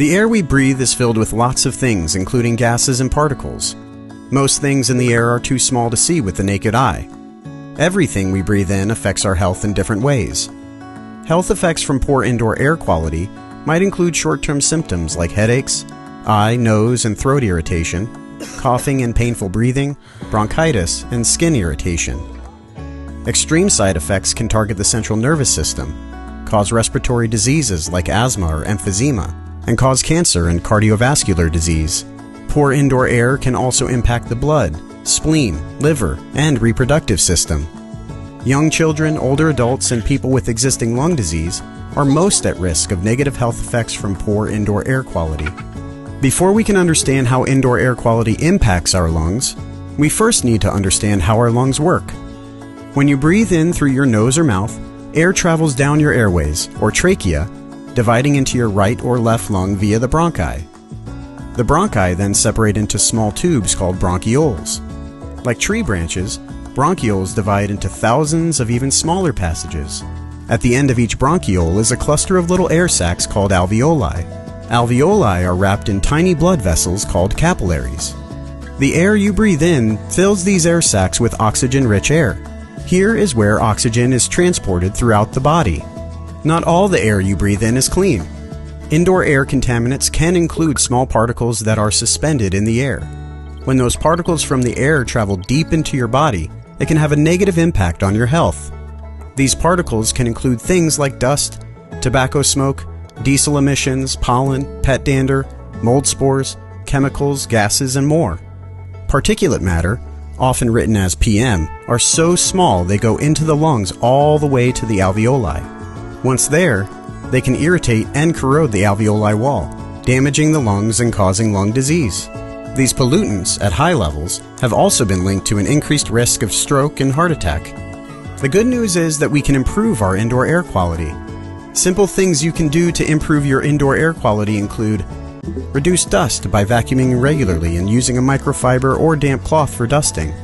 The air we breathe is filled with lots of things, including gases and particles. Most things in the air are too small to see with the naked eye. Everything we breathe in affects our health in different ways. Health effects from poor indoor air quality might include short-term symptoms like headaches, eye, nose, and throat irritation, coughing and painful breathing, bronchitis, and skin irritation. Extreme side effects can target the central nervous system, cause respiratory diseases like asthma or emphysema, and cause cancer and cardiovascular disease. Poor indoor air can also impact the blood, spleen, liver, and reproductive system. Young children, older adults, and people with existing lung disease are most at risk of negative health effects from poor indoor air quality. Before we can understand how indoor air quality impacts our lungs, we first need to understand how our lungs work. When you breathe in through your nose or mouth, air travels down your airways, or trachea, dividing into your right or left lung via the bronchi. The bronchi then separate into small tubes called bronchioles. Like tree branches, bronchioles divide into thousands of even smaller passages. At the end of each bronchiole is a cluster of little air sacs called alveoli. Alveoli are wrapped in tiny blood vessels called capillaries. The air you breathe in fills these air sacs with oxygen-rich air. Here is where oxygen is transported throughout the body. Not all the air you breathe in is clean. Indoor air contaminants can include small particles that are suspended in the air. When those particles from the air travel deep into your body, it can have a negative impact on your health. These particles can include things like dust, tobacco smoke, diesel emissions, pollen, pet dander, mold spores, chemicals, gases, and more. Particulate matter, often written as PM, are so small they go into the lungs all the way to the alveoli. Once there, they can irritate and corrode the alveoli wall, damaging the lungs and causing lung disease. These pollutants, at high levels, have also been linked to an increased risk of stroke and heart attack. The good news is that we can improve our indoor air quality. Simple things you can do to improve your indoor air quality include reduce dust by vacuuming regularly and using a microfiber or damp cloth for dusting.